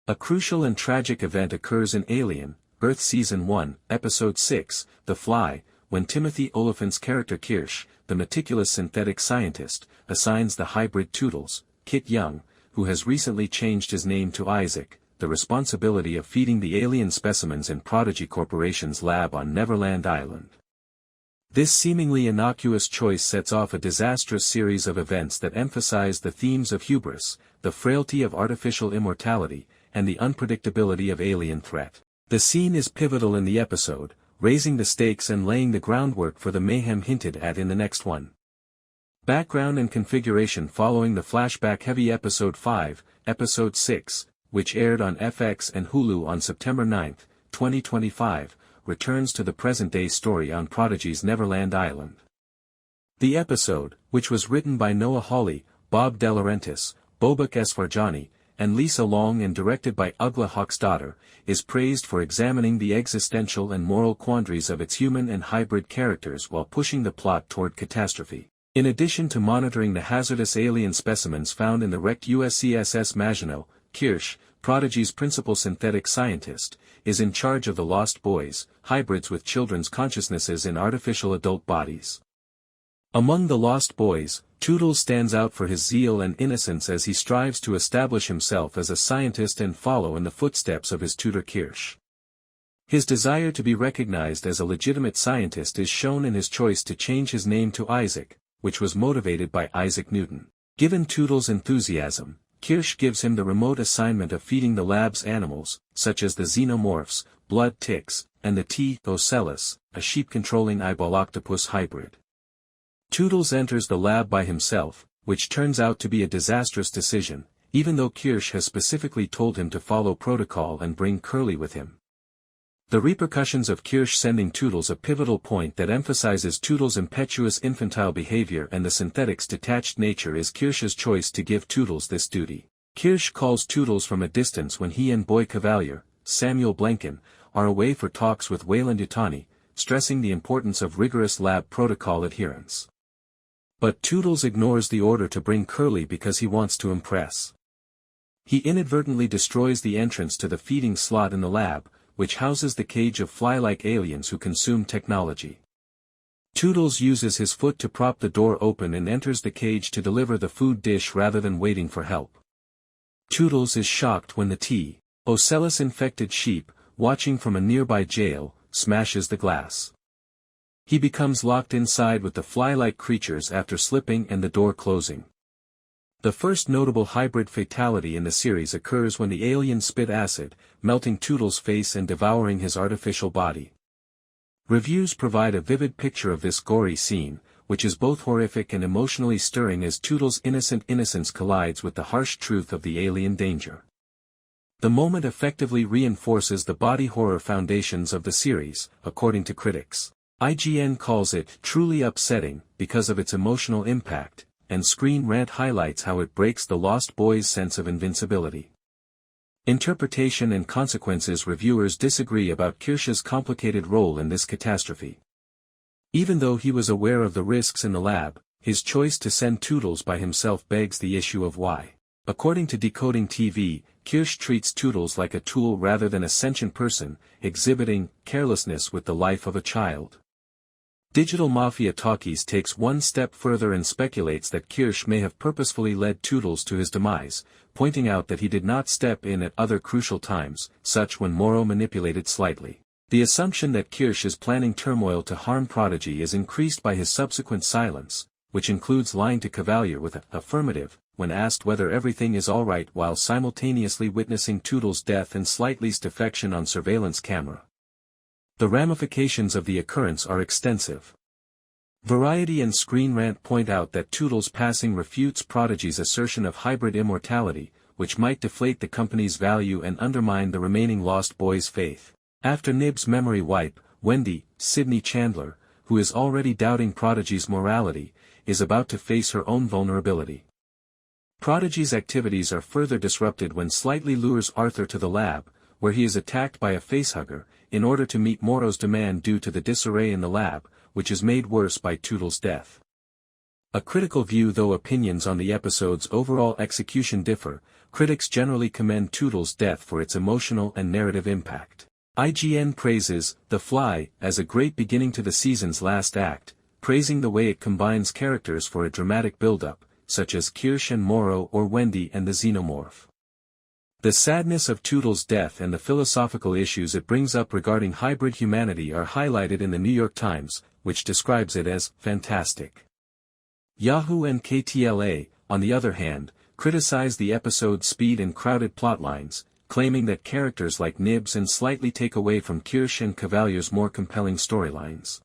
A crucial and tragic event occurs in Alien, Earth Season 1, Episode 6, The Fly, when Timothy Olyphant's character Kirsh, the meticulous synthetic scientist, assigns the hybrid Tootles, Kit Young, who has recently changed his name to Isaac, the responsibility of feeding the alien specimens in Prodigy Corporation's lab on Neverland Island. This seemingly innocuous choice sets off a disastrous series of events that emphasize the themes of hubris, the frailty of artificial immortality, and the unpredictability of alien threat. The scene is pivotal in the episode, raising the stakes and laying the groundwork for the mayhem hinted at in the next one. Background and configuration. Following the flashback-heavy Episode 5, Episode 6, which aired on FX and Hulu on September 9, 2025, returns to the present-day story on Prodigy's Neverland Island. The episode, which was written by Noah Hawley, Bob De Laurentiis, Bobak Esfarjani, and Lisa Long and directed by Ugla Hawksdaughter, is praised for examining the existential and moral quandaries of its human and hybrid characters while pushing the plot toward catastrophe. In addition to monitoring the hazardous alien specimens found in the wrecked USCSS Maginot, Kirsh, Prodigy's principal synthetic scientist, is in charge of the Lost Boys, hybrids with children's consciousnesses in artificial adult bodies. Among the Lost Boys, Tootles stands out for his zeal and innocence as he strives to establish himself as a scientist and follow in the footsteps of his tutor Kirsh. His desire to be recognized as a legitimate scientist is shown in his choice to change his name to Isaac, which was motivated by Isaac Newton. Given Tootles' enthusiasm, Kirsh gives him the remote assignment of feeding the lab's animals, such as the xenomorphs, blood ticks, and the T. ocellus, a sheep-controlling eyeball octopus hybrid. Tootles enters the lab by himself, which turns out to be a disastrous decision, even though Kirsh has specifically told him to follow protocol and bring Curly with him. The repercussions of Kirsh sending Tootles a pivotal point that emphasizes Tootles' impetuous infantile behavior and the synthetic's detached nature is Kirsh's choice to give Tootles this duty. Kirsh calls Tootles from a distance when he and boy Kavalier, Samuel Blanken, are away for talks with Weyland-Yutani, stressing the importance of rigorous lab protocol adherence. But Tootles ignores the order to bring Curly because he wants to impress. He inadvertently destroys the entrance to the feeding slot in the lab, which houses the cage of fly-like aliens who consume technology. Tootles uses his foot to prop the door open and enters the cage to deliver the food dish rather than waiting for help. Tootles is shocked when the T. ocellus-infected sheep, watching from a nearby jail, smashes the glass. He becomes locked inside with the fly-like creatures after slipping and the door closing. The first notable hybrid fatality in the series occurs when the aliens spit acid, melting Tootles' face and devouring his artificial body. Reviews provide a vivid picture of this gory scene, which is both horrific and emotionally stirring as Tootles' innocent innocence collides with the harsh truth of the alien danger. The moment effectively reinforces the body horror foundations of the series, according to critics. IGN calls it truly upsetting because of its emotional impact, and Screen Rant highlights how it breaks the Lost Boys' sense of invincibility. Interpretation and consequences. Reviewers disagree about Kirsh's complicated role in this catastrophe. Even though he was aware of the risks in the lab, his choice to send Tootles by himself begs the issue of why. According to Decoding TV, Kirsh treats Tootles like a tool rather than a sentient person, exhibiting carelessness with the life of a child. Digital Mafia Talkies takes one step further and speculates that Kirsh may have purposefully led Tootles to his demise, pointing out that he did not step in at other crucial times, such when Morrow manipulated Slightly. The assumption that Kirsh is planning turmoil to harm Prodigy is increased by his subsequent silence, which includes lying to Kavalier with an affirmative, when asked whether everything is alright while simultaneously witnessing Tootles' death and Slightly's defection on surveillance camera. The ramifications of the occurrence are extensive. Variety and Screen Rant point out that Tootles' passing refutes Prodigy's assertion of hybrid immortality, which might deflate the company's value and undermine the remaining Lost Boys' faith. After Nibs' memory wipe, Wendy, Sydney Chandler, who is already doubting Prodigy's morality, is about to face her own vulnerability. Prodigy's activities are further disrupted when Slightly lures Arthur to the lab, where he is attacked by a facehugger, in order to meet Morrow's demand due to the disarray in the lab, which is made worse by Tootles' death. A critical view. Though opinions on the episode's overall execution differ, critics generally commend Tootles' death for its emotional and narrative impact. IGN praises The Fly as a great beginning to the season's last act, praising the way it combines characters for a dramatic build-up, such as Kirsh and Morrow or Wendy and the Xenomorph. The sadness of Tootles' death and the philosophical issues it brings up regarding hybrid humanity are highlighted in the New York Times, which describes it as fantastic. Yahoo and KTLA, on the other hand, criticize the episode's speed and crowded plotlines, claiming that characters like Nibs and Slightly take away from Kirsh and Kavalier's more compelling storylines.